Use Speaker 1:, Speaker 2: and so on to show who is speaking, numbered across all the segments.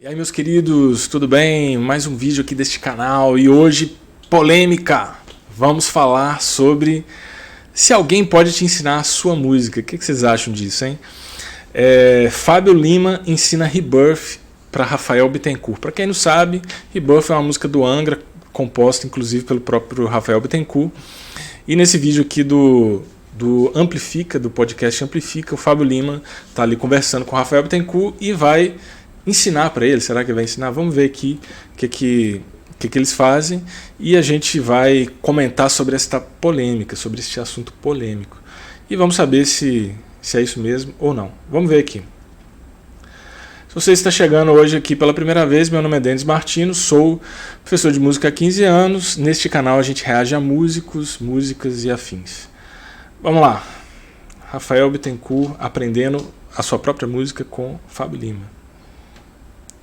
Speaker 1: E aí, meus queridos, tudo bem? Mais um vídeo aqui deste canal e hoje, polêmica! Vamos falar sobre se alguém pode te ensinar a sua música. O que vocês acham disso, hein? Fábio Lima ensina Rebirth para Rafael Bittencourt. Para quem não sabe, Rebirth é uma música do Angra, composta inclusive pelo próprio Rafael Bittencourt. E nesse vídeo aqui do Amplifica, do podcast Amplifica, o Fábio Lima está ali conversando com o Rafael Bittencourt e vai ensinar para ele. Será que ele vai ensinar? Vamos ver aqui o que eles fazem e a gente vai comentar sobre esta polêmica, sobre este assunto polêmico. E vamos saber se é isso mesmo ou não. Vamos ver aqui. Se você está chegando hoje aqui pela primeira vez, meu nome é Denis Martino, sou professor de música há 15 anos. Neste canal a gente reage a músicos, músicas e afins. Vamos lá. Rafael Bittencourt aprendendo a sua própria música com Fábio Lima.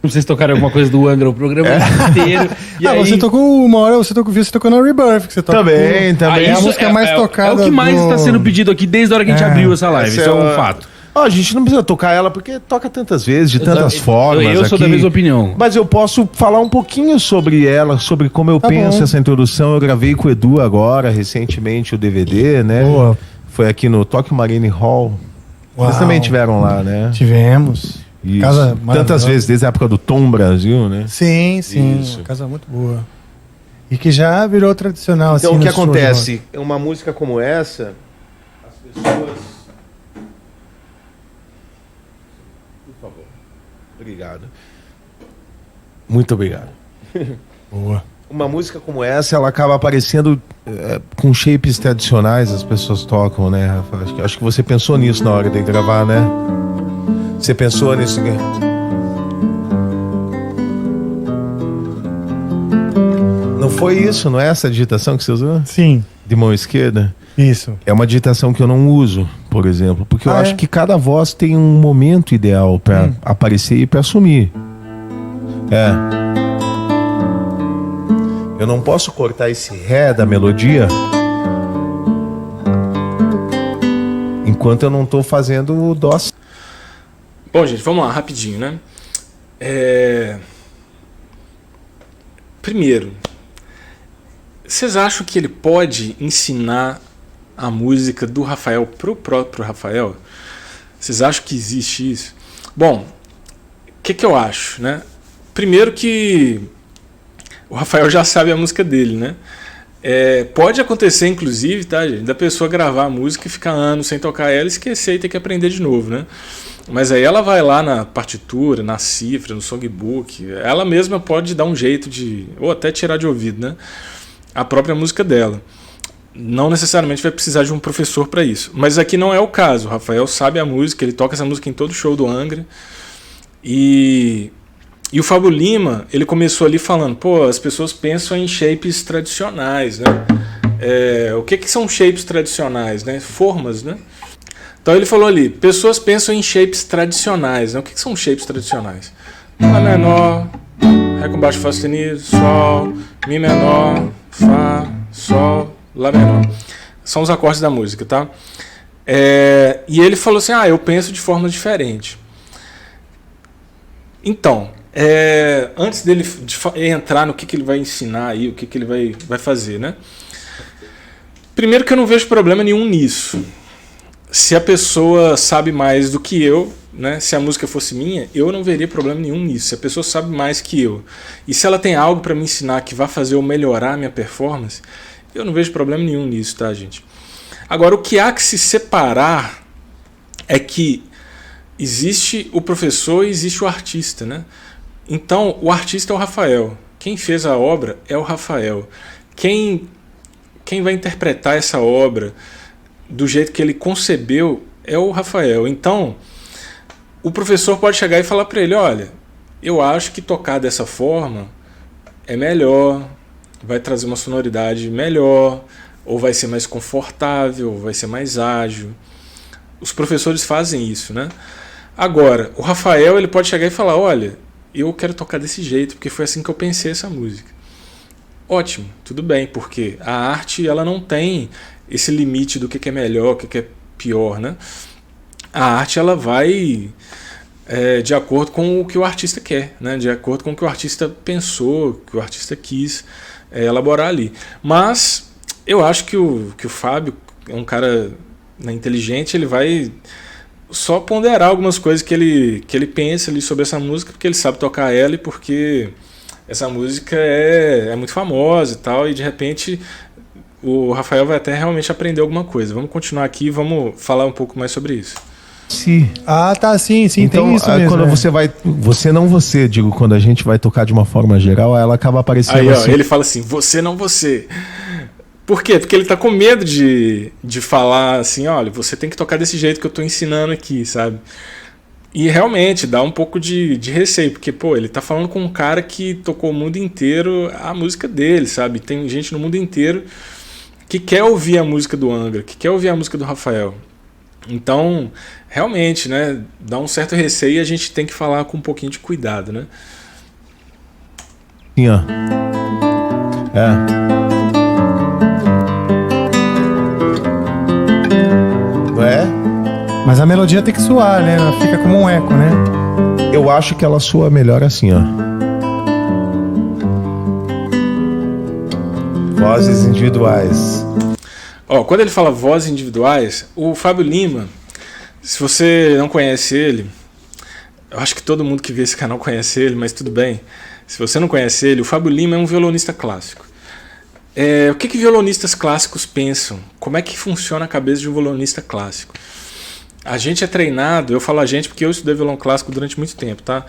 Speaker 2: Vocês tocaram alguma coisa do Angra o programa inteiro. E aí...
Speaker 3: Você tocou uma hora, você tocou na Rebirth. Que você
Speaker 4: também.
Speaker 3: É a música mais tocada.
Speaker 2: É o que mais está sendo pedido aqui desde a hora que a gente abriu essa live. Isso é um fato.
Speaker 4: A gente não precisa tocar ela porque toca tantas vezes, de tantas formas.
Speaker 2: Eu sou
Speaker 4: aqui.
Speaker 2: da mesma opinião.
Speaker 4: Mas eu posso falar um pouquinho sobre ela, sobre como eu penso essa introdução. Eu gravei com o Edu agora, recentemente, o DVD, né?
Speaker 3: Boa.
Speaker 4: Foi aqui no Tokyo Marine Hall.
Speaker 3: Uau.
Speaker 4: Vocês também tiveram lá, né?
Speaker 3: Tivemos.
Speaker 4: Isso.
Speaker 3: Casa
Speaker 4: Tantas vezes, desde a época do Tom Brasil, né?
Speaker 3: Sim.
Speaker 4: Isso.
Speaker 3: Uma casa muito boa. E que já virou tradicional.
Speaker 4: Então,
Speaker 3: assim,
Speaker 4: o que
Speaker 3: no show
Speaker 4: acontece? Uma música como essa, as pessoas... Por favor. Obrigado. Muito obrigado.
Speaker 3: Boa.
Speaker 4: Uma música como essa, ela acaba aparecendo com shapes tradicionais, as pessoas tocam, né, Rafa? Acho que você pensou nisso na hora de gravar, né? Você pensou nisso? Não foi isso, não é essa digitação que você usou?
Speaker 3: Sim,
Speaker 4: De mão esquerda?
Speaker 3: isso.
Speaker 4: É uma digitação que eu não uso, por exemplo, porque eu acho que cada voz tem um momento ideal para aparecer e para sumir. Eu não posso cortar esse ré da melodia enquanto eu não estou fazendo o dó.
Speaker 1: Bom, gente, vamos lá, rapidinho, né? Primeiro, vocês acham que ele pode ensinar a música do Rafael pro próprio Rafael? Vocês acham que existe isso? Bom, o que eu acho, né? Primeiro que o Rafael já sabe a música dele, né? Pode acontecer, inclusive, tá, gente, da pessoa gravar a música e ficar anos sem tocar ela, esquecer e ter que aprender de novo, né? Mas aí ela vai lá na partitura, na cifra, no songbook, ela mesma pode dar um jeito de, ou até tirar de ouvido, né, a própria música dela. Não necessariamente vai precisar de um professor para isso. Mas aqui não é o caso. O Rafael sabe a música, ele toca essa música em todo show do Angra. E o Fábio Lima, ele começou ali falando, pô, as pessoas pensam em shapes tradicionais, né? O que são shapes tradicionais, né? Formas, né? Então ele falou ali, pessoas pensam em shapes tradicionais, né? O que são shapes tradicionais? Lá menor, Ré com baixo, Fá sustenido, Sol, Mi menor, Fá, Sol, Lá menor. São os acordes da música, tá? E ele falou assim, eu penso de forma diferente. Então, antes dele entrar no que ele vai ensinar aí, o que ele vai fazer, né? Primeiro que eu não vejo problema nenhum nisso. Se a pessoa sabe mais do que eu, né, se a música fosse minha, eu não veria problema nenhum nisso. Se a pessoa sabe mais que eu, e se ela tem algo para me ensinar que vai fazer eu melhorar a minha performance, eu não vejo problema nenhum nisso, tá, gente? Agora, o que há que se separar é que existe o professor e existe o artista, né? Então, o artista é o Rafael. Quem fez a obra é o Rafael. Quem vai interpretar essa obra do jeito que ele concebeu é o Rafael. Então, o professor pode chegar e falar para ele, olha, eu acho que tocar dessa forma é melhor, vai trazer uma sonoridade melhor, ou vai ser mais confortável, ou vai ser mais ágil. Os professores fazem isso, né? Agora, o Rafael, ele pode chegar e falar, olha, eu quero tocar desse jeito, porque foi assim que eu pensei essa música. Ótimo, tudo bem, porque a arte, ela não tem esse limite do que é melhor, o que é pior, né? A arte, ela vai de acordo com o que o artista quer, né? De acordo com o que o artista pensou, que o artista quis elaborar ali. Mas eu acho que o Fábio é um cara, né, inteligente, ele vai só ponderar algumas coisas que ele pensa ali sobre essa música, porque ele sabe tocar ela e porque essa música é muito famosa e tal, e de repente o Rafael vai até realmente aprender alguma coisa. Vamos continuar aqui e vamos falar um pouco mais sobre isso.
Speaker 4: Sim.
Speaker 3: Ah, tá, sim,
Speaker 4: Então,
Speaker 3: tem isso mesmo.
Speaker 4: quando digo, quando a gente vai tocar de uma forma geral, ela acaba aparecendo
Speaker 1: Aí,
Speaker 4: assim.
Speaker 1: ó, ele fala assim, você não você. Por quê? Porque ele tá com medo de falar assim, olha, você tem que tocar desse jeito que eu tô ensinando aqui, sabe? E realmente dá um pouco de receio, porque, pô, ele tá falando com um cara que tocou o mundo inteiro a música dele, sabe? Tem gente no mundo inteiro que quer ouvir a música do Angra, que quer ouvir a música do Rafael. Então, realmente, né, dá um certo receio e a gente tem que falar com um pouquinho de cuidado, né?
Speaker 4: Sim, ó. Não é?
Speaker 3: Mas a melodia tem que soar, né? Ela fica como um eco, né?
Speaker 4: Eu acho que ela soa melhor assim, ó. Vozes individuais.
Speaker 1: Ó, quando ele fala vozes individuais, o Fábio Lima, se você não conhece ele, eu acho que todo mundo que vê esse canal conhece ele, mas tudo bem. Se você não conhece ele, o Fábio Lima é um violonista clássico. O que violonistas clássicos pensam? Como é que funciona a cabeça de um violonista clássico? A gente é treinado, eu falo a gente porque eu estudei violão clássico durante muito tempo, tá?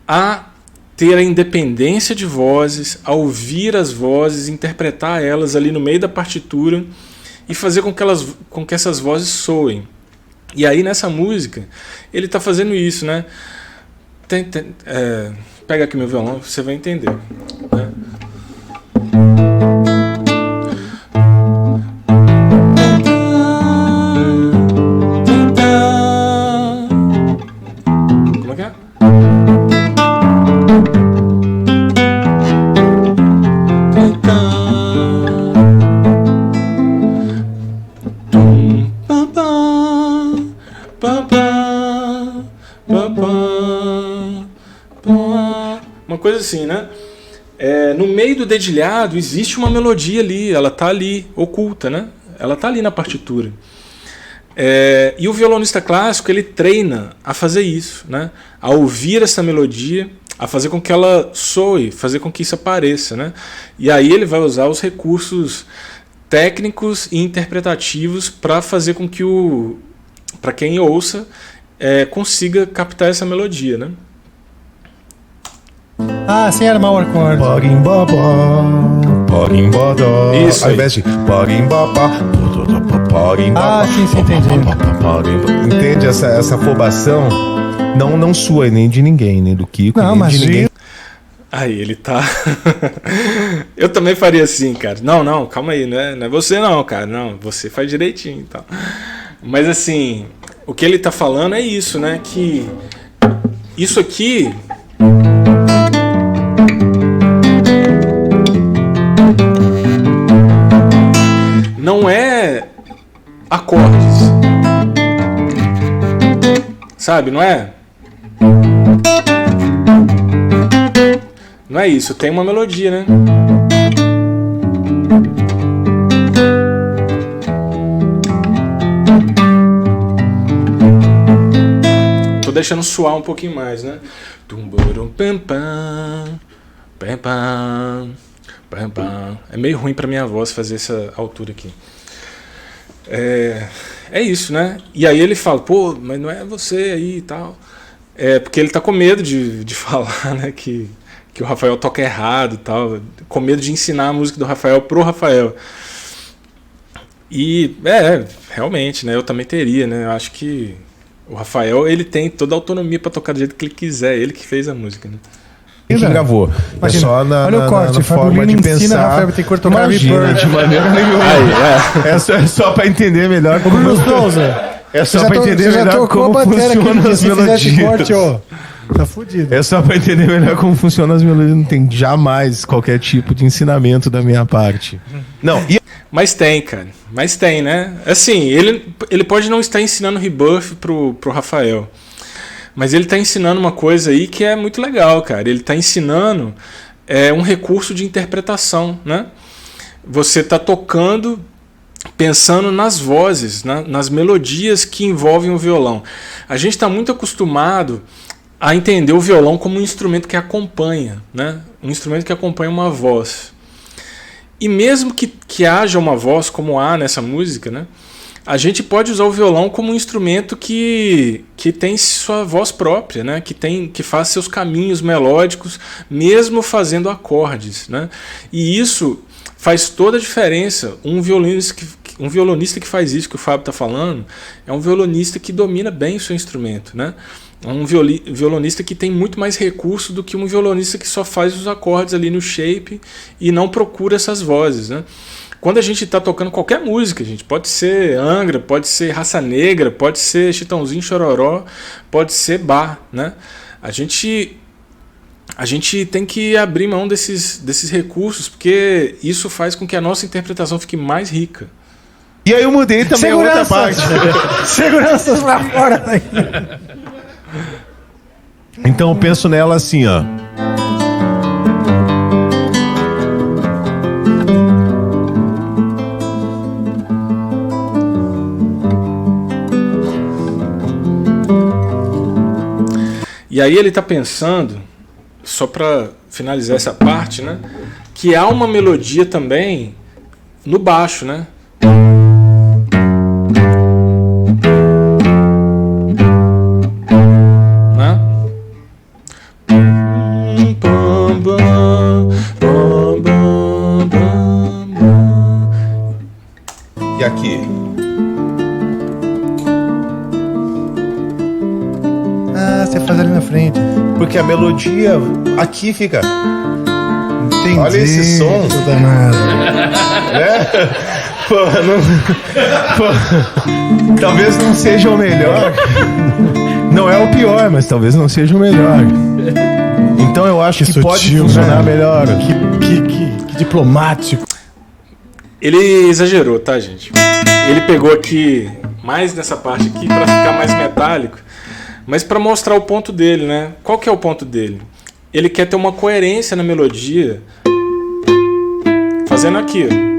Speaker 1: A ter a independência de vozes, a ouvir as vozes, interpretar elas ali no meio da partitura e fazer com que essas vozes soem. E aí nessa música ele está fazendo isso, né? Pega aqui meu violão, você vai entender, né? Como é que é? Uma coisa assim, né? No meio do dedilhado existe uma melodia ali, ela tá ali, oculta, né? Ela tá ali na partitura. E o violonista clássico, ele treina a fazer isso, né? A ouvir essa melodia, a fazer com que ela soe, fazer com que isso apareça, né? E aí ele vai usar os recursos técnicos e interpretativos para fazer com que para quem ouça consiga captar essa melodia, né?
Speaker 3: Ah, sem armar o acorde.
Speaker 1: Isso
Speaker 4: Ao
Speaker 1: aí.
Speaker 4: invés de
Speaker 3: Ah, sim, entendi.
Speaker 4: Entende essa afobação? Não sua nem de ninguém, nem do Kiko,
Speaker 3: Não,
Speaker 4: nem
Speaker 3: mas
Speaker 4: de ninguém.
Speaker 1: Aí ele tá. Eu também faria assim, cara. Não, calma aí, não é você não, cara. Não, você faz direitinho e tal. Mas assim, o que ele tá falando é isso, né? Que isso aqui. Não é acordes. Sabe, não é? Não é isso, tem uma melodia, né? Tô deixando suar um pouquinho mais, né? É meio ruim pra minha voz fazer essa altura aqui. É isso, né? E aí ele fala, pô, mas não é você aí e tal. Porque ele tá com medo de falar, né? Que o Rafael toca errado e tal. Com medo de ensinar a música do Rafael pro Rafael. E, realmente, né? Eu também teria, né? Eu acho que o Rafael, ele tem toda a autonomia pra tocar do jeito que ele quiser. Ele que fez a música, né?
Speaker 4: Quem gravou?
Speaker 3: Imagina,
Speaker 4: É só
Speaker 3: olha o corte,
Speaker 4: na
Speaker 3: Fábio
Speaker 4: forma
Speaker 3: Lima
Speaker 4: de
Speaker 3: ensina
Speaker 4: pensar.
Speaker 3: Rafael Bittencourt a tocar
Speaker 4: Imagina,
Speaker 3: Bird.
Speaker 4: de maneira nenhuma.
Speaker 1: Aí,
Speaker 4: É só pra entender melhor como
Speaker 3: Bruno Souza.
Speaker 4: É só pra entender melhor como funcionam as melodias.
Speaker 3: Tá fudido.
Speaker 4: É só pra entender melhor como funcionam as melodias. Não tem jamais qualquer tipo de ensinamento da minha parte. Não, e
Speaker 1: Mas tem, cara. Mas tem, né? Assim, ele pode não estar ensinando Rebirth pro Rafael. Mas ele está ensinando uma coisa aí que é muito legal, cara. Ele está ensinando um recurso de interpretação, né? Você está tocando pensando nas vozes, né? Nas melodias que envolvem o violão. A gente está muito acostumado a entender o violão como um instrumento que acompanha, né? Um instrumento que acompanha uma voz. E mesmo que haja uma voz, como há nessa música, né? A gente pode usar o violão como um instrumento que tem sua voz própria, né? Que faz seus caminhos melódicos, mesmo fazendo acordes, né? E isso faz toda a diferença. Um violonista que faz isso que o Fábio está falando é um violonista que domina bem o seu instrumento, né? Um violonista que tem muito mais recurso do que um violonista que só faz os acordes ali no shape e não procura essas vozes, né? Quando a gente está tocando qualquer música, gente, pode ser Angra, pode ser Raça Negra, pode ser Chitãozinho Chororó, pode ser Bach, né? A gente tem que abrir mão desses recursos, porque isso faz com que a nossa interpretação fique mais rica.
Speaker 4: E aí eu mudei também a outra parte.
Speaker 3: Seguranças lá fora.
Speaker 4: Então eu penso nela assim, ó.
Speaker 1: E aí ele está pensando, só para finalizar essa parte, né, que há uma melodia também no baixo, né?
Speaker 4: E aqui?
Speaker 3: Você faz ali na frente.
Speaker 4: Porque a melodia aqui fica.
Speaker 3: Entendi.
Speaker 4: Olha esse som.
Speaker 3: Danado.
Speaker 4: Né? Pô, talvez não seja o melhor. Não é o pior, mas talvez não seja o melhor. Então eu acho que
Speaker 3: sutil,
Speaker 4: pode funcionar melhor.
Speaker 3: Que diplomático.
Speaker 1: Ele exagerou, tá, gente? Ele pegou aqui, mais nessa parte aqui, para ficar mais metálico, mas para mostrar o ponto dele, né? Qual que é o ponto dele? Ele quer ter uma coerência na melodia, fazendo aqui, ó.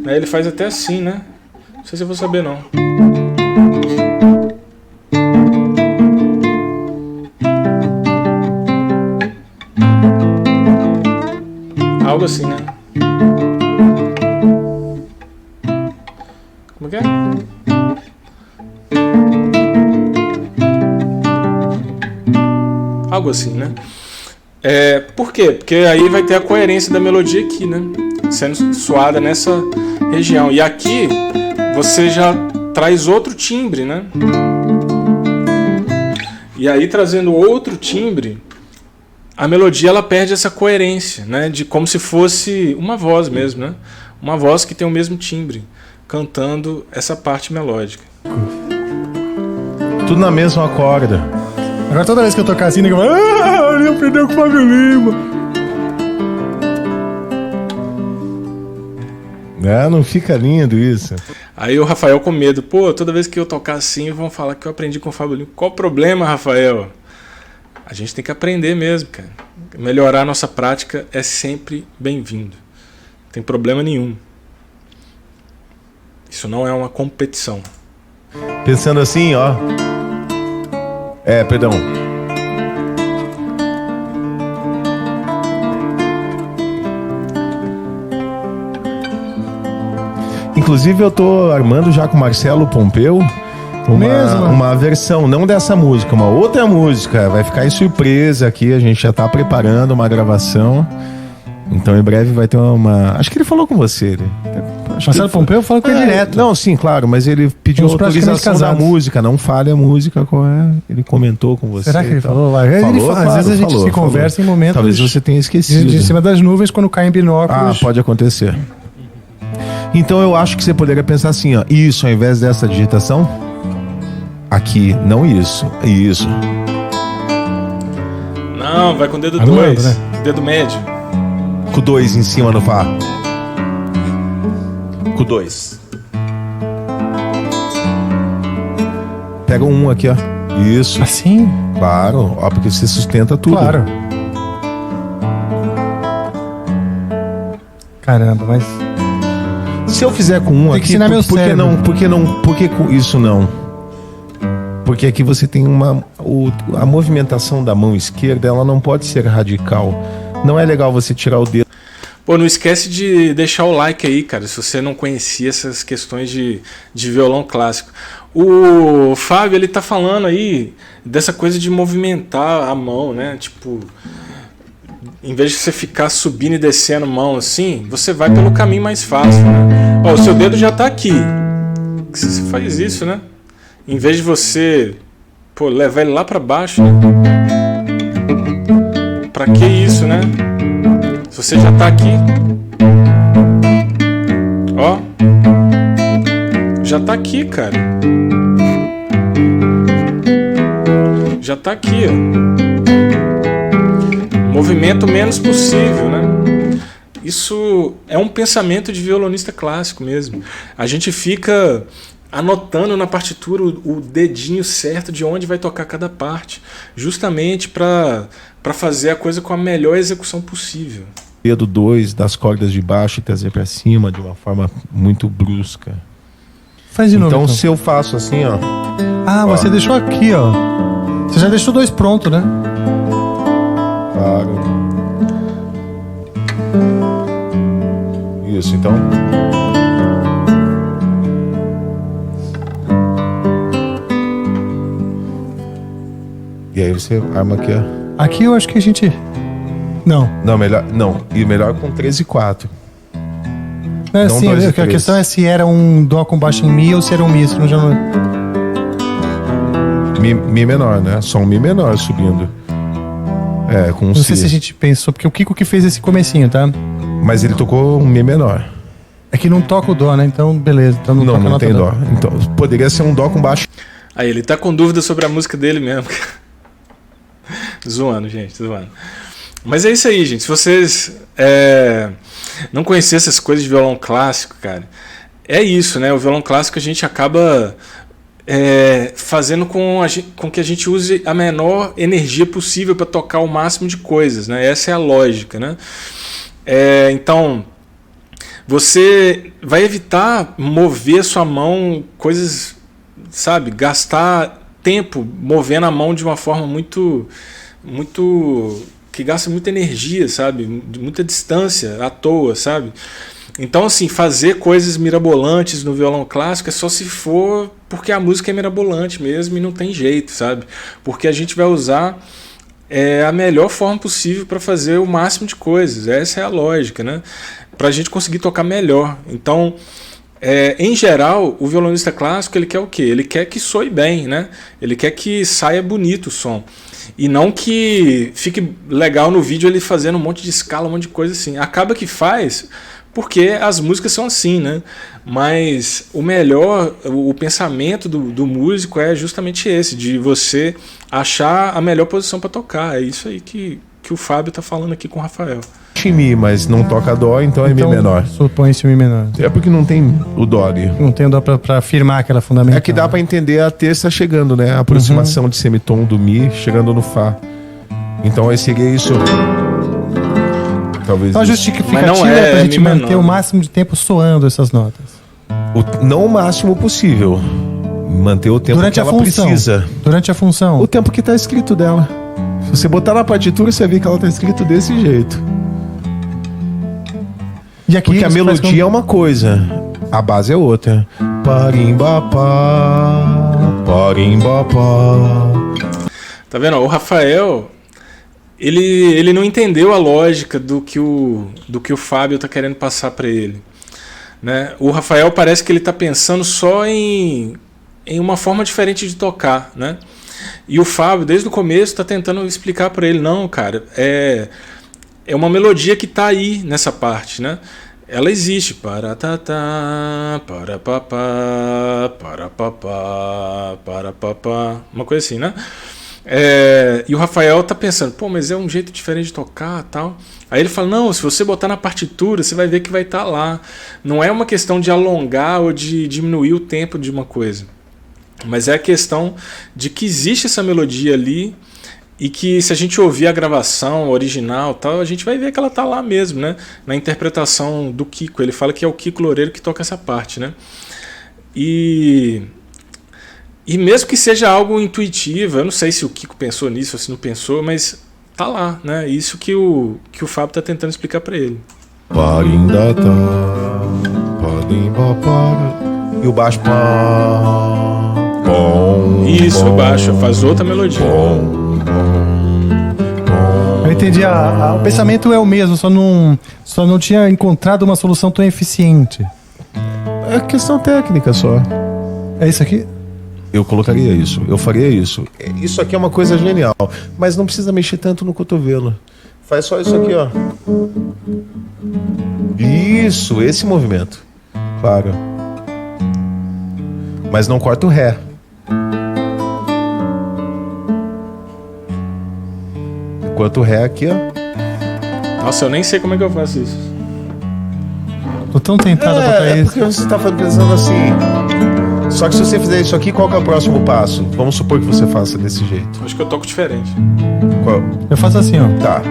Speaker 1: Aí ele faz até assim, né? Não sei se eu vou saber, não. Algo assim, né? Como que é? Algo assim, né? Por quê? Porque aí vai ter a coerência da melodia aqui, né? Sendo soada nessa região. E aqui você já traz outro timbre, né? E aí, trazendo outro timbre, a melodia ela perde essa coerência, né? De como se fosse uma voz mesmo, né? Uma voz que tem o mesmo timbre, cantando essa parte melódica.
Speaker 4: Tudo na mesma corda.
Speaker 3: Agora toda vez que eu tocar assim, eu ele aprendeu com o Fábio Lima.
Speaker 4: Não fica lindo isso.
Speaker 1: Aí o Rafael com medo. Pô, toda vez que eu tocar assim, vão falar que eu aprendi com o Fábio Lima. Qual o problema, Rafael? A gente tem que aprender mesmo, cara. Melhorar a nossa prática é sempre bem-vindo. Não tem problema nenhum. Isso não é uma competição.
Speaker 4: Pensando assim, ó. Perdão. Inclusive eu tô armando já com o Marcelo Pompeu uma versão, não dessa música, uma outra música. Vai ficar em surpresa aqui, a gente já tá preparando uma gravação. Então em breve vai ter uma... Acho que ele falou com você.
Speaker 3: Marcelo Pompeu fala com ele direto.
Speaker 4: Não, sim, claro, mas ele pediu autorização da música, não fale a música qual é. Ele comentou com você.
Speaker 3: Será que ele falou? Ele fala, às vezes a gente se conversa em momentos...
Speaker 4: Talvez você tenha esquecido.
Speaker 3: De cima das nuvens, quando cai em binóculos.
Speaker 4: Pode acontecer. Então eu acho que você poderia pensar assim, ó. Isso, ao invés dessa digitação, aqui, não isso. Isso.
Speaker 1: Não, vai com o dedo 2, né? Dedo médio.
Speaker 4: Com 2 em cima no Fá. Com 2. Pega um aqui, ó. Isso.
Speaker 3: Assim?
Speaker 4: Claro, ó, porque você sustenta tudo.
Speaker 3: Claro. Caramba, mas...
Speaker 4: Se eu fizer com um
Speaker 3: Tem que
Speaker 4: aqui,
Speaker 3: ensinar meu
Speaker 4: por que
Speaker 3: cérebro.
Speaker 4: não? Por que com isso não? Porque aqui você tem a movimentação da mão esquerda, ela não pode ser radical. Não é legal você tirar o dedo.
Speaker 1: Pô, não esquece de deixar o like aí, cara, se você não conhecia essas questões de violão clássico. O Fábio, ele tá falando aí dessa coisa de movimentar a mão, né? Tipo, em vez de você ficar subindo e descendo a mão assim, você vai pelo caminho mais fácil, né? Ó, o seu dedo já tá aqui. Você faz isso, né? Em vez de você, pô, levar ele lá pra baixo, né? Pra que isso, né? Se você já tá aqui, ó, já tá aqui, cara. Já tá aqui, ó. Movimento menos possível, né? Isso é um pensamento de violonista clássico mesmo. A gente fica anotando na partitura o dedinho certo de onde vai tocar cada parte, justamente para fazer a coisa com a melhor execução possível.
Speaker 4: Dedo 2 das cordas de baixo e trazer pra cima de uma forma muito brusca.
Speaker 3: Faz de novo.
Speaker 4: Então, se eu faço assim, ó.
Speaker 3: Ah, você deixou aqui, ó. Você já deixou 2 pronto, né?
Speaker 4: Claro. Isso, então. E aí você arma aqui, ó.
Speaker 3: Aqui eu acho que a gente... Não.
Speaker 4: Não, melhor. Não. E melhor com 13 e 4.
Speaker 3: Não é
Speaker 4: Não
Speaker 3: assim,
Speaker 4: 2 e
Speaker 3: a
Speaker 4: 3.
Speaker 3: questão é se era um Dó com baixo em Mi ou se era um Mi. Isso não já não...
Speaker 4: Mi menor, né? Só um Mi menor subindo. É, com um
Speaker 3: Não sei
Speaker 4: Si.
Speaker 3: se a gente pensou, porque o Kiko que fez esse comecinho, tá?
Speaker 4: Mas ele tocou um Mi menor.
Speaker 3: É que não toca o Dó, né? Então, beleza. Então não,
Speaker 4: Não,
Speaker 3: toca
Speaker 4: não
Speaker 3: nota
Speaker 4: tem dó. Então, poderia ser um Dó com baixo.
Speaker 1: Aí, ele tá com dúvida sobre a música dele mesmo. Zoando, gente, zoando. Mas é isso aí, gente. Se vocês não conhecem essas coisas de violão clássico, cara, é isso, né? O violão clássico a gente acaba fazendo com que a gente use a menor energia possível para tocar o máximo de coisas, né? Essa é a lógica, né? Então, você vai evitar mover a sua mão, coisas, sabe? Gastar tempo movendo a mão de uma forma muito que gasta muita energia, sabe? De muita distância à toa, sabe? Então, assim, fazer coisas mirabolantes no violão clássico é só se for porque a música é mirabolante mesmo e não tem jeito, sabe? Porque a gente vai usar a melhor forma possível para fazer o máximo de coisas. Essa é a lógica, né? Para a gente conseguir tocar melhor. Então, em geral, o violonista clássico, ele quer o quê? Ele quer que soe bem, né? Ele quer que saia bonito o som. E não que fique legal no vídeo ele fazendo um monte de escala, um monte de coisa assim. Acaba que faz, porque as músicas são assim, né? Mas o melhor, o pensamento do músico é justamente esse, de você achar a melhor posição para tocar. É isso aí que o Fábio tá falando aqui com o Rafael.
Speaker 4: Em Mi, mas não toca Dó, então é Mi menor.
Speaker 3: Supõe-se o Mi menor.
Speaker 4: É porque não tem o Dó ali.
Speaker 3: Não tem o Dó pra afirmar aquela fundamental.
Speaker 4: É que dá pra entender a terça chegando, né? A aproximação de semitom do Mi chegando no Fá. Então aí seria isso. Talvez.
Speaker 3: Então a
Speaker 4: isso.
Speaker 3: justificativa
Speaker 1: Mas não
Speaker 3: é pra gente
Speaker 1: Mi
Speaker 3: manter
Speaker 1: menor,
Speaker 3: o
Speaker 1: né?
Speaker 3: máximo de tempo soando essas notas.
Speaker 4: Não o máximo possível. Manter o tempo
Speaker 3: Durante
Speaker 4: que
Speaker 3: a
Speaker 4: ela
Speaker 3: função.
Speaker 4: precisa.
Speaker 3: Durante a função.
Speaker 4: O tempo que tá escrito dela. Se você botar na partitura, você vê que ela tá escrito desse jeito.
Speaker 3: E aqui
Speaker 4: Porque a
Speaker 3: você faz
Speaker 4: melodia é uma coisa, a base é outra. Parimbapá, parimbapá.
Speaker 1: Tá vendo? O Rafael, ele não entendeu a lógica do que o Fábio tá querendo passar para ele, né? O Rafael parece que ele tá pensando só em uma forma diferente de tocar, né? E o Fábio, desde o começo, tá tentando explicar para ele, não, cara, é uma melodia que tá aí nessa parte, né? Ela existe. Paratatá, parapapá, parapapá, parapapá, uma coisa assim, né? E o Rafael tá pensando, pô, mas é um jeito diferente de tocar e tal. Aí ele fala, não, se você botar na partitura, você vai ver que vai estar lá. Não é uma questão de alongar ou de diminuir o tempo de uma coisa, mas é a questão de que existe essa melodia ali e que se a gente ouvir a gravação original tal, a gente vai ver que ela tá lá mesmo, né? Na interpretação do Kiko. Ele fala que é o Kiko Loureiro que toca essa parte, né? E mesmo que seja algo intuitivo, eu não sei se o Kiko pensou nisso ou se não pensou, mas tá lá, né? Isso que o Fábio tá tentando explicar para ele.
Speaker 4: E o baixo.
Speaker 1: Isso, o baixo faz outra melodia.
Speaker 3: Eu entendi, o pensamento é o mesmo, só não tinha encontrado uma solução tão eficiente.
Speaker 4: É questão técnica só.
Speaker 3: É isso aqui?
Speaker 4: Eu colocaria isso, eu faria isso. Isso aqui é uma coisa genial, mas não precisa mexer tanto no cotovelo. Faz só isso aqui, ó. Isso, esse movimento. Claro. Mas não corta o Ré. Enquanto o Ré aqui, ó.
Speaker 1: Nossa, eu nem sei como é que eu faço isso.
Speaker 3: Tô tão tentado pra tocar isso.
Speaker 4: Porque você tá pensando assim. Só que se você fizer isso aqui, qual que é o próximo passo? Vamos supor que você faça desse jeito.
Speaker 1: Acho que eu toco diferente.
Speaker 4: Qual?
Speaker 3: Eu faço assim, ó.
Speaker 4: Tá.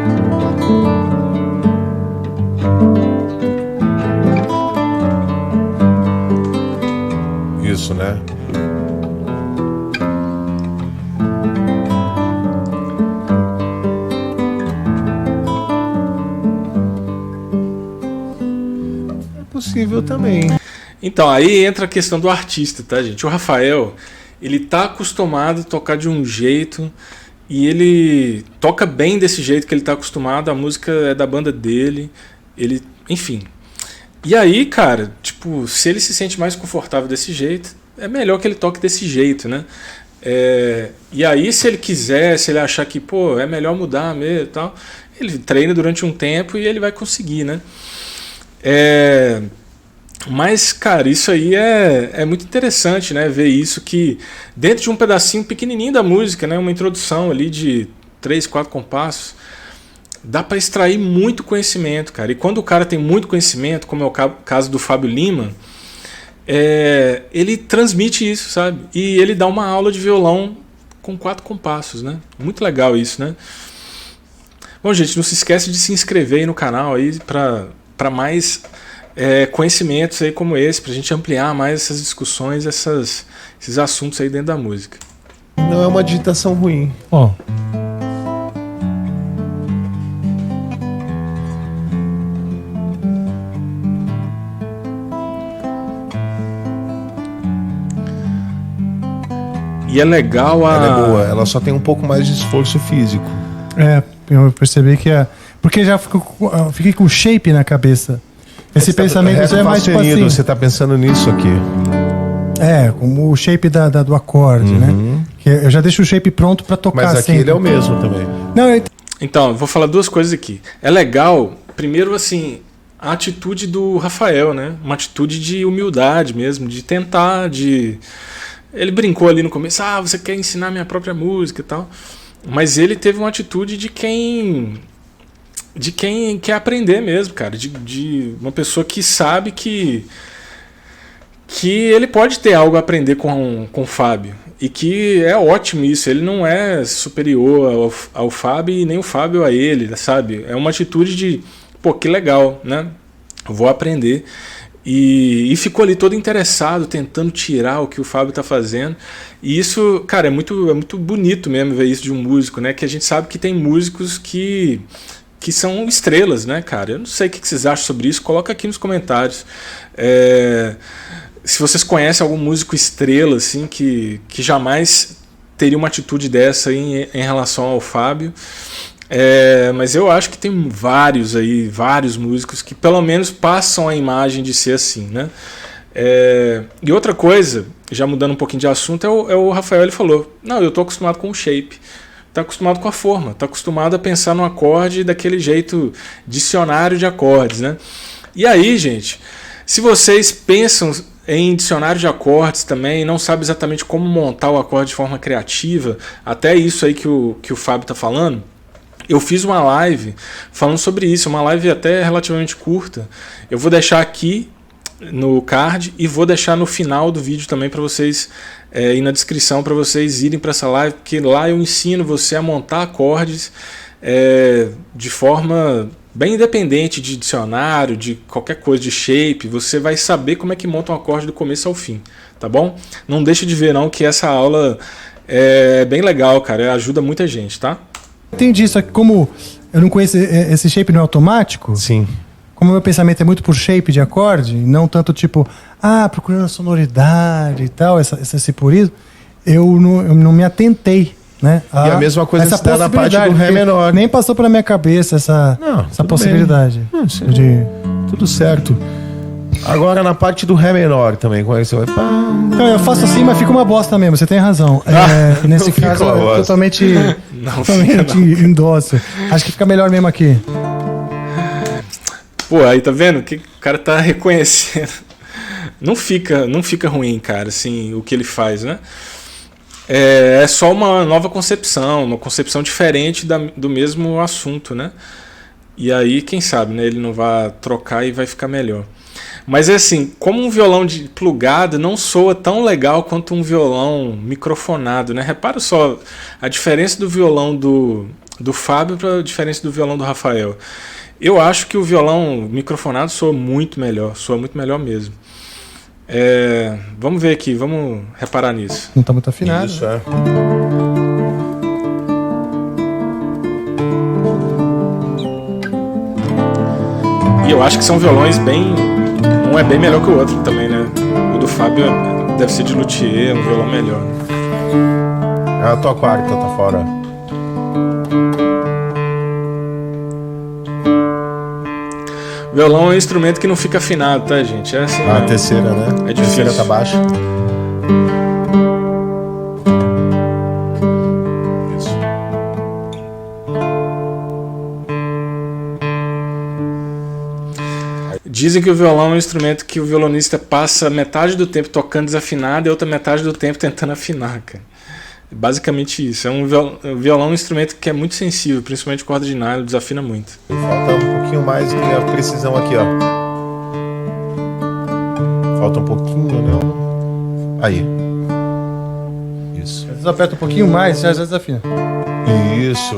Speaker 4: Isso, né? É possível também.
Speaker 1: Então, aí entra a questão do artista, tá, gente? O Rafael, ele tá acostumado a tocar de um jeito e ele toca bem desse jeito que ele tá acostumado, a música é da banda dele, ele, enfim. E aí, cara, tipo, se ele se sente mais confortável desse jeito, é melhor que ele toque desse jeito, né? E aí, se ele quiser, se ele achar que, pô, é melhor mudar mesmo e tal, ele treina durante um tempo e ele vai conseguir, né? Mas, cara, isso aí é muito interessante, né? Ver isso que dentro de um pedacinho pequenininho da música, né? Uma introdução ali de 3, 4 compassos, dá para extrair muito conhecimento, cara. E quando o cara tem muito conhecimento, como é o caso do Fábio Lima, ele transmite isso, sabe? E ele dá uma aula de violão com 4 compassos, né? Muito legal isso, né? Bom, gente, não se esquece de se inscrever aí no canal aí para mais conhecimentos aí como esse, pra gente ampliar mais essas discussões, esses assuntos aí dentro da música.
Speaker 4: Não é uma digitação ruim.
Speaker 3: Ó.
Speaker 1: E é legal
Speaker 4: Ela é boa, ela só tem um pouco mais de esforço físico.
Speaker 3: Eu percebi que porque já fiquei com shape na cabeça. Esse pensamento já é mais tipo assim.
Speaker 4: Você tá pensando nisso aqui.
Speaker 3: Como o shape do acorde, né? Que eu já deixo o shape pronto pra tocar.
Speaker 4: Mas aqui
Speaker 3: sempre.
Speaker 4: ele é o mesmo também.
Speaker 3: Não,
Speaker 1: Então, eu vou falar 2 coisas aqui. É legal, primeiro, assim, a atitude do Rafael, né? Uma atitude de humildade mesmo, de tentar, Ele brincou ali no começo, você quer ensinar minha própria música e tal. Mas ele teve uma atitude de quem quer aprender mesmo, cara. De uma pessoa que sabe que ele pode ter algo a aprender com o Fábio. E que é ótimo isso. Ele não é superior ao Fábio e nem o Fábio a ele, sabe? É uma atitude de, pô, que legal, né? Vou aprender. E ficou ali todo interessado, tentando tirar o que o Fábio está fazendo. E isso, cara, é muito bonito mesmo ver isso de um músico, né? Que a gente sabe que tem músicos que são estrelas, né, cara? Eu não sei o que vocês acham sobre isso, coloca aqui nos comentários. Se vocês conhecem algum músico estrela, assim, que jamais teria uma atitude dessa aí em relação ao Fábio. Mas eu acho que tem vários músicos que pelo menos passam a imagem de ser assim, né? E outra coisa, já mudando um pouquinho de assunto, é o Rafael, ele falou, não, eu tô acostumado com o shape, tá acostumado com a forma, tá acostumado a pensar no acorde daquele jeito, dicionário de acordes, né? E aí, gente, se vocês pensam em dicionário de acordes também, não sabe exatamente como montar o acorde de forma criativa, até isso aí que o Fábio está falando, eu fiz uma live falando sobre isso, uma live até relativamente curta. Eu vou deixar aqui no card e vou deixar no final do vídeo também para vocês, e na descrição para vocês irem para essa live, porque lá eu ensino você a montar acordes de forma bem independente de dicionário, de qualquer coisa, de shape. Você vai saber como é que monta um acorde do começo ao fim, tá bom? Não deixe de ver não, que essa aula é bem legal, cara, ajuda muita gente, tá?
Speaker 3: Entendi, só que como eu não conheço esse shape no automático,
Speaker 4: Sim.
Speaker 3: como o meu pensamento é muito por shape de acorde, não tanto tipo, procurando a sonoridade e tal, esse purismo, eu não me atentei, né?
Speaker 4: E a mesma coisa
Speaker 3: essa
Speaker 4: se dá na parte do Ré menor.
Speaker 3: Nem passou pela minha cabeça essa
Speaker 4: tudo
Speaker 3: possibilidade.
Speaker 4: Tudo certo. Agora na parte do Ré menor também, como é que você vai...
Speaker 3: Então, eu faço assim, mas fica uma bosta mesmo, você tem razão. Nesse caso, eu totalmente endosso. Acho que fica melhor mesmo aqui.
Speaker 1: Pô, aí tá vendo? Que o cara tá reconhecendo. Não fica ruim, cara, assim, o que ele faz, né? É só uma nova concepção, uma concepção diferente do mesmo assunto, né? E aí, quem sabe, né? Ele não vai trocar e vai ficar melhor. Mas é assim, como um violão de plugado não soa tão legal quanto um violão microfonado, né? Repara só a diferença do violão do Fábio para a diferença do violão do Rafael. Eu acho que o violão microfonado soa muito melhor mesmo. Vamos ver aqui, vamos reparar nisso.
Speaker 3: Não está muito afinado.
Speaker 4: Isso,
Speaker 1: E eu acho que são violões um é bem melhor que o outro também, né? O do Fábio deve ser de luthier, um violão melhor. Né?
Speaker 4: A tua quarta tá fora.
Speaker 1: Violão é um instrumento que não fica afinado, tá, gente? É assim,
Speaker 4: A terceira, né?
Speaker 1: É difícil.
Speaker 4: A terceira tá baixa. Isso.
Speaker 1: Dizem que o violão é um instrumento que o violonista passa metade do tempo tocando desafinado e outra metade do tempo tentando afinar, cara. Basicamente isso. O violão é um instrumento que é muito sensível, principalmente corda de nylon, desafina muito.
Speaker 4: Falta um pouquinho mais de precisão aqui, ó. Falta um pouquinho, não? Aí. Isso.
Speaker 3: Você aperta um pouquinho mais, já desafina.
Speaker 4: Isso.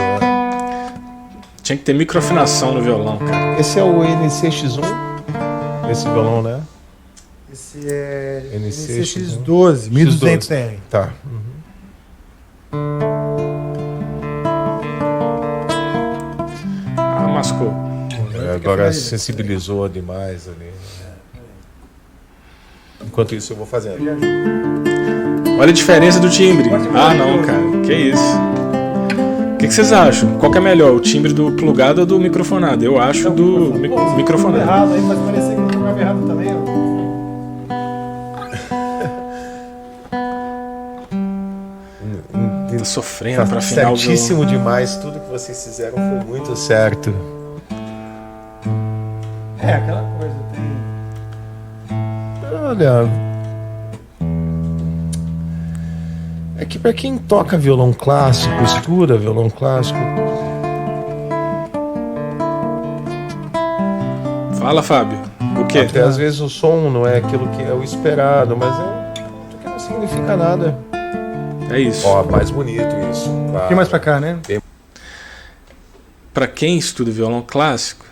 Speaker 1: Tinha que ter microafinação no violão, cara.
Speaker 4: Esse é o NCX1? Esse violão, né?
Speaker 3: Esse é
Speaker 4: NCX12,
Speaker 3: 1200R.
Speaker 4: Tá.
Speaker 1: Mascou.
Speaker 4: Agora sensibilizou demais ali. Enquanto isso eu vou fazendo.
Speaker 1: Olha a diferença do timbre. Não, cara. Que isso. O que vocês acham? Qual que é melhor, o timbre do plugado ou do microfonado? Eu acho do microfonado.
Speaker 3: Errado aí, mas parecia que eu tocava errado também, ó.
Speaker 1: Tô sofrendo pra afinar o violão.
Speaker 4: Certíssimo demais. Tudo que vocês fizeram foi muito certo.
Speaker 3: Aquela coisa.
Speaker 4: Olha, é que pra quem toca violão clássico, estuda violão clássico.
Speaker 1: Fala, Fábio. O quê?
Speaker 4: Até às vezes o som não é aquilo que é o esperado, mas que não significa nada.
Speaker 1: É isso.
Speaker 4: Ó, mais bonito isso.
Speaker 3: Um pouquinho mais pra cá, né?
Speaker 1: Pra quem estuda violão clássico,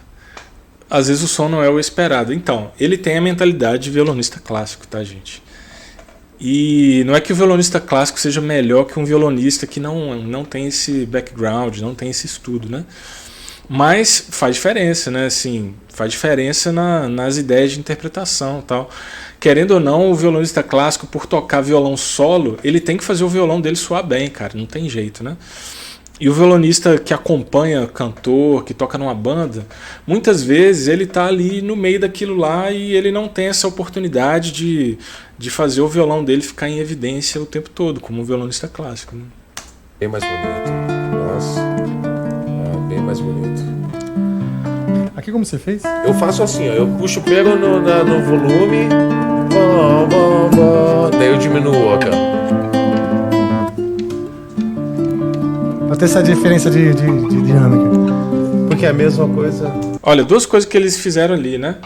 Speaker 1: às vezes o som não é o esperado. Então, ele tem a mentalidade de violonista clássico, tá, gente? E não é que o violonista clássico seja melhor que um violonista que não tem esse background, não tem esse estudo, né? Mas faz diferença, né? Assim, faz diferença nas ideias de interpretação e tal. Querendo ou não, o violonista clássico, por tocar violão solo, ele tem que fazer o violão dele soar bem, cara. Não tem jeito, né? E o violonista que acompanha cantor, que toca numa banda, muitas vezes ele tá ali no meio daquilo lá e ele não tem essa oportunidade de fazer o violão dele ficar em evidência o tempo todo, como um violonista clássico, né?
Speaker 4: Bem mais bonito. Nossa. Bem mais bonito.
Speaker 3: Aqui como você fez?
Speaker 4: Eu faço assim, ó. Eu puxo pelo no volume. terminou o aqui, ó.
Speaker 3: Pra ter essa diferença de dinâmica.
Speaker 4: Porque é a mesma coisa.
Speaker 1: Olha, duas coisas que eles fizeram ali, né?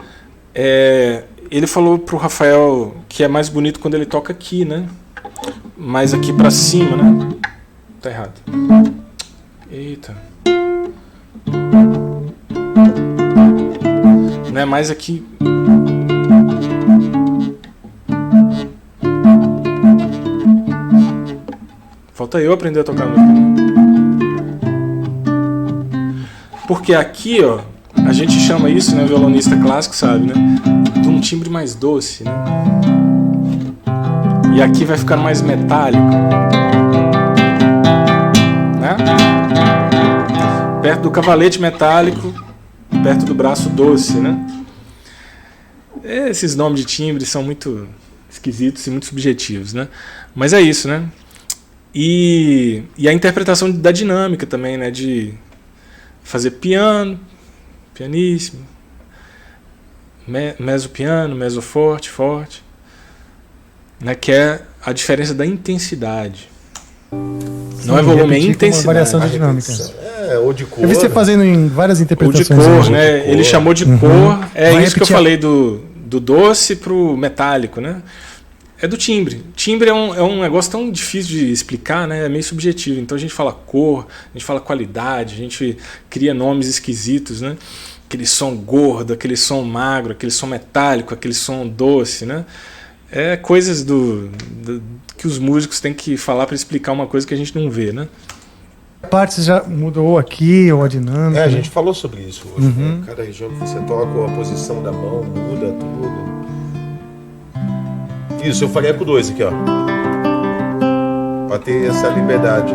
Speaker 1: Ele falou pro Rafael que é mais bonito quando ele toca aqui, né? Mais aqui pra cima, né? Tá errado. Eita. Não é mais aqui. Falta eu aprender a tocar música. Porque aqui, ó, a gente chama isso, né, violonista clássico sabe, né, de um timbre mais doce, né? E aqui vai ficando mais metálico, né? Perto do cavalete metálico, perto do braço doce, né? Esses nomes de timbre são muito esquisitos e muito subjetivos, né? Mas é isso, né? E a interpretação da dinâmica também, né? De fazer piano, pianíssimo, mezzo piano, mezzo forte, forte, né? Que é a diferença da intensidade. Não é volume, é intensidade.
Speaker 3: Uma variação de dinâmica.
Speaker 4: Ou de cor.
Speaker 3: Eu vi você fazendo em várias interpretações.
Speaker 1: Ou de cor, né? Ele chamou de cor. É
Speaker 3: Vai
Speaker 1: isso que eu
Speaker 3: repetir
Speaker 1: falei do doce pro metálico, né? É do timbre. Timbre é um negócio tão difícil de explicar, né? É meio subjetivo. Então a gente fala cor, a gente fala qualidade, a gente cria nomes esquisitos, né? Aquele som gordo, aquele som magro, aquele som metálico, aquele som doce, né? É coisas que os músicos têm que falar para explicar uma coisa que a gente não vê, né?
Speaker 3: A parte já mudou aqui, ou a dinâmica.
Speaker 4: A gente falou sobre isso hoje. Né? Cada região que você toca, a posição da mão muda tudo. Isso, eu faria com 2 aqui, ó. Pra ter essa liberdade.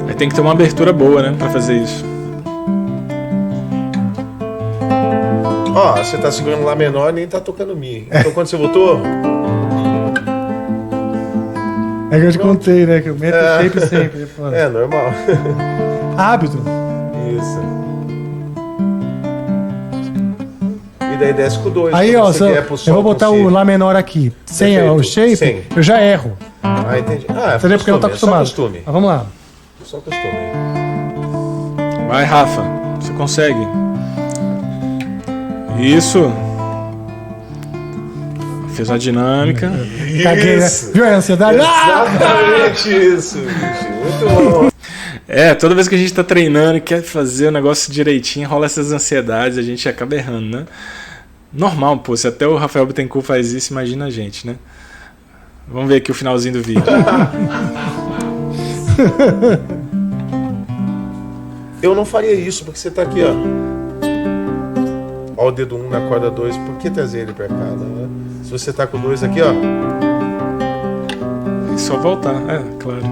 Speaker 1: Aí tem que ter uma abertura boa, né? Pra fazer isso.
Speaker 4: Ó, você tá segurando Lá menor e nem tá tocando Mi. Então quando você voltou...
Speaker 3: É que eu te contei, né? Que eu meto sempre.
Speaker 4: É, normal.
Speaker 3: Hábito.
Speaker 4: Isso. E daí desce com 2.
Speaker 3: Aí, ó, eu vou botar o Lá menor aqui. Sem o shape,
Speaker 4: Sim.
Speaker 3: eu já erro.
Speaker 4: Ah, entendi.
Speaker 3: Entendeu? Porque eu não tô acostumado.
Speaker 4: Só costume.
Speaker 3: Mas vamos lá.
Speaker 4: Só costume.
Speaker 1: Vai, Rafa. Você consegue. Isso. Fez a dinâmica.
Speaker 3: Caguei, né? Viu a ansiedade?
Speaker 4: Exatamente isso, bicho. Muito bom.
Speaker 1: Toda vez que a gente tá treinando e quer fazer o negócio direitinho, rola essas ansiedades, a gente acaba errando, né? Normal, pô. Se até o Rafael Bittencourt faz isso, imagina a gente, né? Vamos ver aqui o finalzinho do vídeo.
Speaker 4: Eu não faria isso, porque você tá aqui, ó. Ó o dedo 1 na corda 2. Por que trazer ele pra cá, né? Se você tá com 2 aqui, ó.
Speaker 1: É só voltar, claro.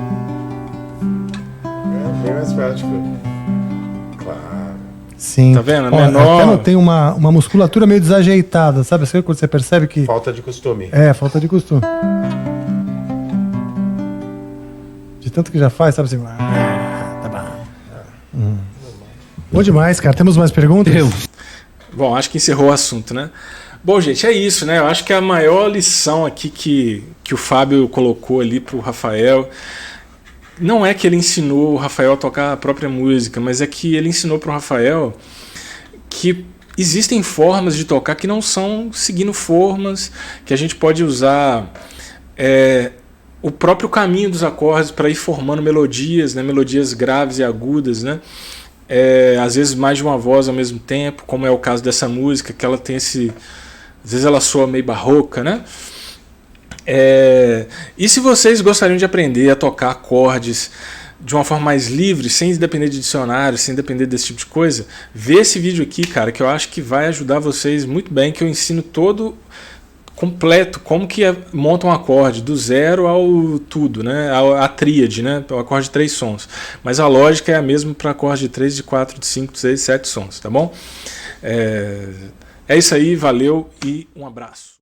Speaker 4: É bem mais prático. Claro.
Speaker 3: Sim.
Speaker 1: Tá vendo?
Speaker 3: Ó,
Speaker 1: Menor.
Speaker 3: até não tem uma musculatura meio desajeitada, sabe? Sabe quando você percebe que...
Speaker 4: Falta de costume.
Speaker 3: Falta de costume. De tanto que já faz, sabe assim... Tá bom. Bom demais, cara. Temos mais perguntas?
Speaker 1: Bom, acho que encerrou o assunto, né? Bom, gente, é isso, né? Eu acho que a maior lição aqui que o Fábio colocou ali pro Rafael não é que ele ensinou o Rafael a tocar a própria música, mas é que ele ensinou pro Rafael que existem formas de tocar que não são seguindo formas, que a gente pode usar o próprio caminho dos acordes para ir formando melodias, né? Melodias graves e agudas, né? Às vezes mais de uma voz ao mesmo tempo, como é o caso dessa música, que ela tem esse... Às vezes ela soa meio barroca, né? E se vocês gostariam de aprender a tocar acordes de uma forma mais livre, sem depender de dicionário, sem depender desse tipo de coisa, vê esse vídeo aqui, cara, que eu acho que vai ajudar vocês muito bem, que eu ensino todo completo, como que monta um acorde, do zero ao tudo, né? A tríade, né? O acorde de 3 sons. Mas a lógica é a mesma para acorde de 3, de 4, de 5, de 6, 7 sons, tá bom? É isso aí, valeu e um abraço.